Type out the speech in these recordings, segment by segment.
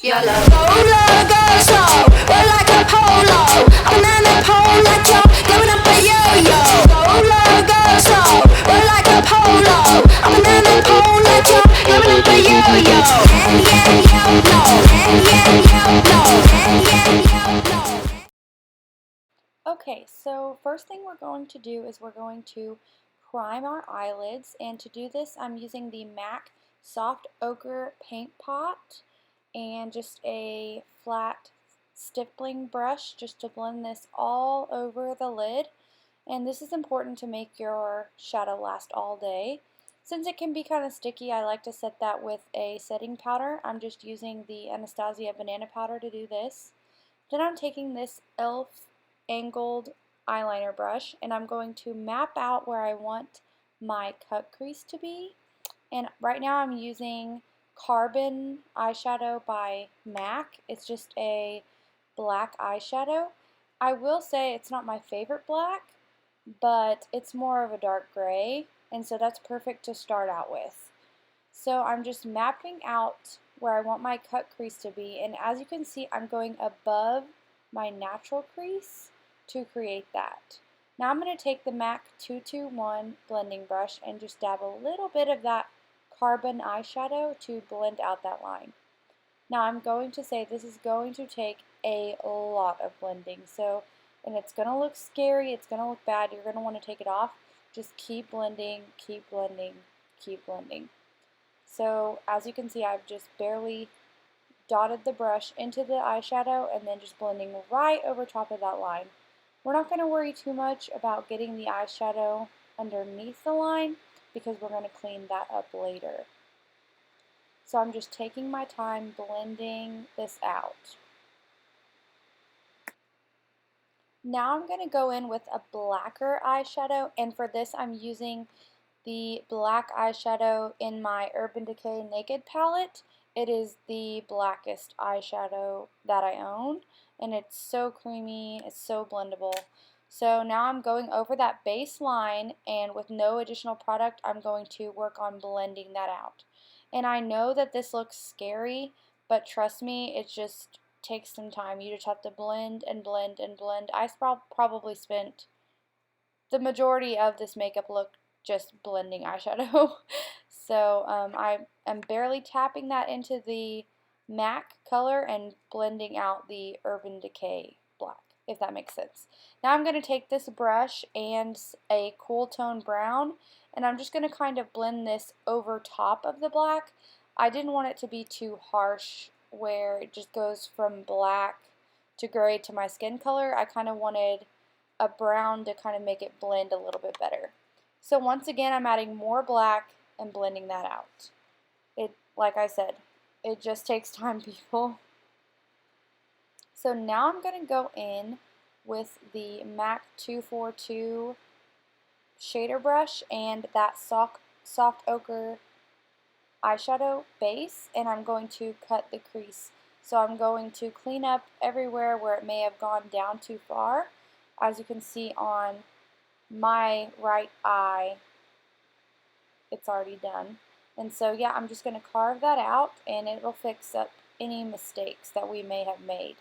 YOLO. Roller, go slow, we're like a polo. I'm on the pole like you're giving up a yo-yo. Roller, go slow, we're like a polo. I'm on the pole like you're giving up a yo-yo. Yeah, yeah, yo, no. Yeah, yeah, yo, no. Yeah, yeah, yo, no. Okay, so first thing we're going to do is we're going to prime our eyelids, and to do this I'm using the MAC Soft Ochre Paint Pot and just a flat stippling brush just to blend this all over the lid. And this is important to make your shadow last all day. Since it can be kind of sticky, I like to set that with a setting powder. I'm just using the Anastasia banana powder to do this. Then I'm taking this e.l.f. angled eyeliner brush and I'm going to map out where I want my cut crease to be. And right now I'm using Carbon eyeshadow by MAC. It's just a black eyeshadow. I will say it's not my favorite black, but it's more of a dark gray, and so that's perfect to start out with. So I'm just mapping out where I want my cut crease to be, and as you can see I'm going above my natural crease to create that. Now I'm going to take the MAC 221 blending brush and just dab a little bit of that carbon eyeshadow to blend out that line. Now I'm going to say this is going to take a lot of blending, and it's going to look scary, it's going to look bad, you're going to want to take it off. Just keep blending, keep blending, keep blending. So as you can see, I've just barely dotted the brush into the eyeshadow and then just blending right over top of that line. We're not going to worry too much about getting the eyeshadow underneath the line because we're going to clean that up later. So I'm just taking my time blending this out. Now I'm going to go in with a blacker eyeshadow, and for this I'm using the black eyeshadow in my Urban Decay Naked palette. It is the blackest eyeshadow that I own, and it's so creamy, it's so blendable. So now I'm going over that base line, and with no additional product I'm going to work on blending that out. And I know that this looks scary, but trust me, it just takes some time. You just have to blend and blend and blend. I probably spent the majority of this makeup look just blending eyeshadow. So I am barely tapping that into the MAC color and blending out the Urban Decay black, if that makes sense. Now I'm going to take this brush and a cool tone brown, and I'm just going to kind of blend this over top of the black. I didn't want it to be too harsh where it just goes from black to gray to my skin color. I kind of wanted a brown to kind of make it blend a little bit better. So once again, I'm adding more black and blending that out. Like I said, it just takes time, people. So now I'm going to go in with the MAC 242 shader brush and that soft ochre eyeshadow base, and I'm going to cut the crease. So I'm going to clean up everywhere where it may have gone down too far. As you can see on my right eye, it's already done. And so yeah, I'm just going to carve that out, and it'll fix up any mistakes that we may have made.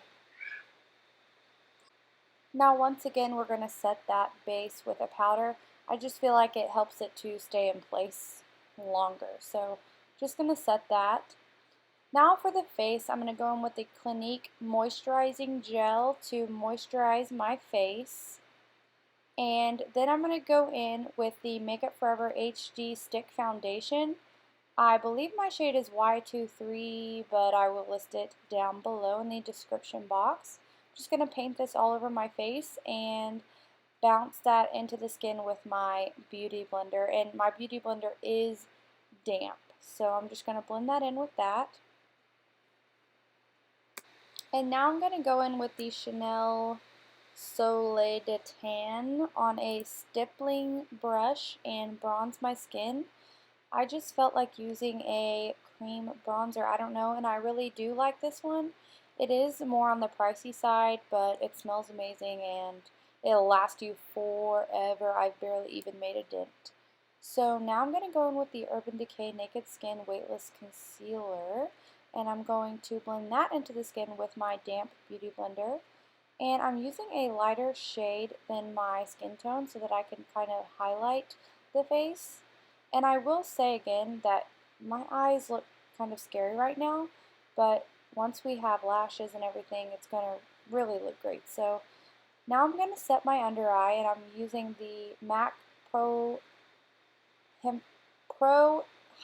Now once again, we're going to set that base with a powder. I just feel like it helps it to stay in place longer. So just going to set that. Now for the face, I'm going to go in with the Clinique Moisturizing Gel to moisturize my face. And then I'm going to go in with the Makeup Forever HD Stick Foundation. I believe my shade is Y23, but I will list it down below in the description box. I'm just going to paint this all over my face and bounce that into the skin with my Beauty Blender. And my Beauty Blender is damp, so I'm just going to blend that in with that. And now I'm going to go in with the Chanel Soleil de Tan on a stippling brush and bronze my skin. I just felt like using a cream bronzer, I don't know, and I really do like this one. It is more on the pricey side, but it smells amazing and it'll last you forever. I've barely even made a dent. So now I'm going to go in with the Urban Decay Naked Skin Weightless Concealer, and I'm going to blend that into the skin with my damp beauty blender. And I'm using a lighter shade than my skin tone so that I can kind of highlight the face. And I will say again that my eyes look kind of scary right now, but once we have lashes and everything, it's going to really look great. So now I'm going to set my under eye, and I'm using the MAC Pro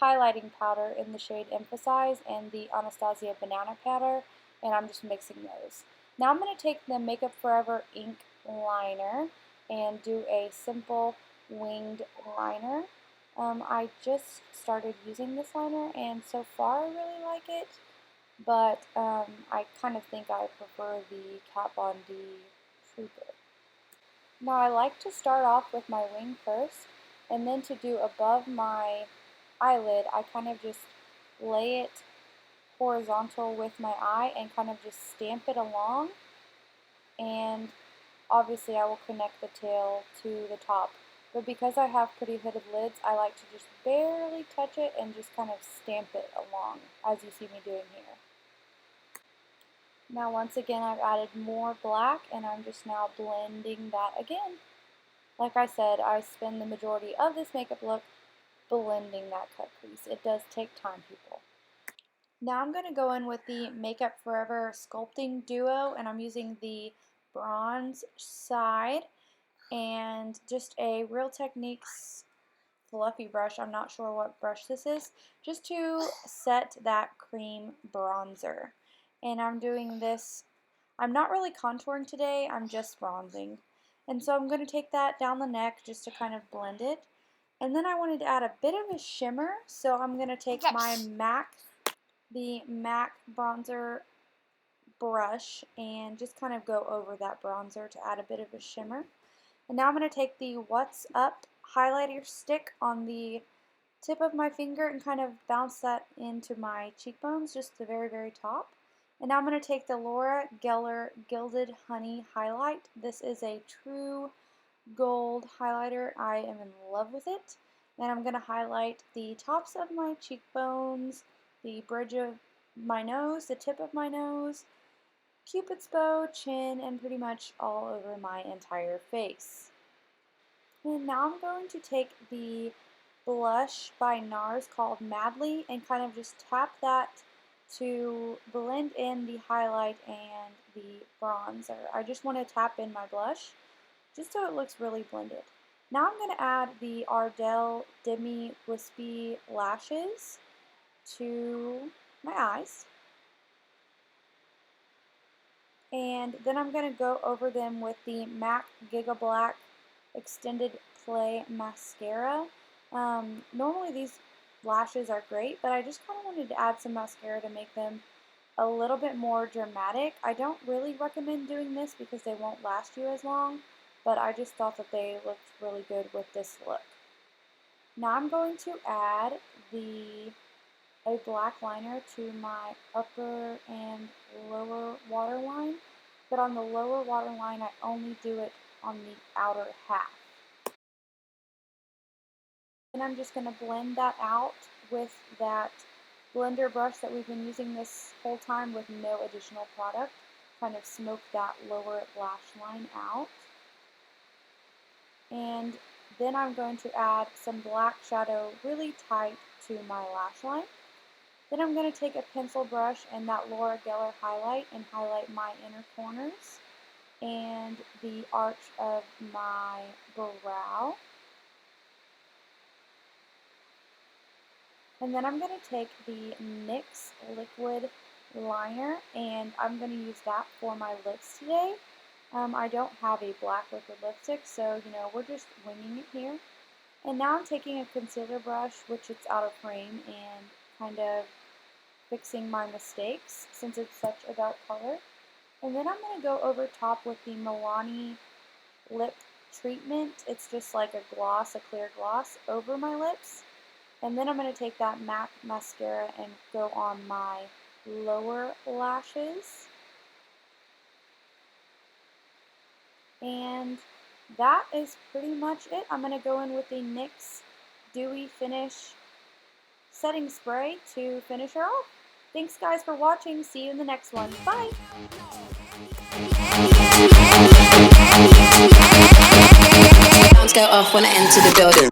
highlighting powder in the shade Emphasize and the Anastasia Banana powder, and I'm just mixing those. Now I'm going to take the Makeup Forever ink liner and do a simple winged liner. I just started using this liner, and so far I really like it, but I kind of think I prefer the Kat Von D Trooper. Now I like to start off with my wing first, and then to do above my eyelid, I kind of just lay it horizontal with my eye and kind of just stamp it along, and obviously I will connect the tail to the top. But because I have pretty hooded lids, I like to just barely touch it and just kind of stamp it along, as you see me doing here. Now once again I've added more black, and I'm just now blending that again. Like I said, I spend the majority of this makeup look blending that cut crease. It does take time, people. Now I'm going to go in with the Makeup Forever Sculpting Duo, and I'm using the bronze side and just a Real Techniques fluffy brush. I'm not sure what brush this is, just to set that cream bronzer. And I'm doing this, I'm not really contouring today, I'm just bronzing. And so I'm going to take that down the neck just to kind of blend it. And then I wanted to add a bit of a shimmer, so I'm going to take the MAC bronzer brush and just kind of go over that bronzer to add a bit of a shimmer. And now I'm going to take the What's Up highlighter stick on the tip of my finger and kind of bounce that into my cheekbones, just the very, very top. And now I'm going to take the Laura Geller Gilded Honey highlight. This is a true gold highlighter. I am in love with it. And I'm going to highlight the tops of my cheekbones, the bridge of my nose, the tip of my nose, Cupid's bow, chin, and pretty much all over my entire face. And now I'm going to take the blush by NARS called Madly and kind of just tap that to blend in the highlight and the bronzer. I just want to tap in my blush just so it looks really blended. Now I'm going to add the Ardell Demi Wispy lashes to my eyes. And then I'm going to go over them with the MAC Giga Black Extended Play Mascara. Normally these lashes are great, but I just kind of wanted to add some mascara to make them a little bit more dramatic. I don't really recommend doing this because they won't last you as long, but I just thought that they looked really good with this look. Now I'm going to add a black liner to my upper and lower waterline, but on the lower waterline I only do it on the outer half. And I'm just going to blend that out with that blender brush that we've been using this whole time with no additional product. Kind of smoke that lower lash line out. And then I'm going to add some black shadow really tight to my lash line. Then I'm going to take a pencil brush and that Laura Geller highlight and highlight my inner corners and the arch of my brow. And then I'm going to take the NYX liquid liner and I'm going to use that for my lips today. I don't have a black liquid lipstick, so we're just winging it here. And now I'm taking a concealer brush, which it's out of frame, and kind of fixing my mistakes since it's such a dark color. And then I'm going to go over top with the Milani lip treatment. It's just like a gloss, a clear gloss over my lips. And then I'm going to take that MAC mascara and go on my lower lashes. And that is pretty much it. I'm going to go in with the NYX Dewy Finish setting spray to finish her off. Thanks guys for watching. See you in the next one. Bye! Alarms go off when I enter the building.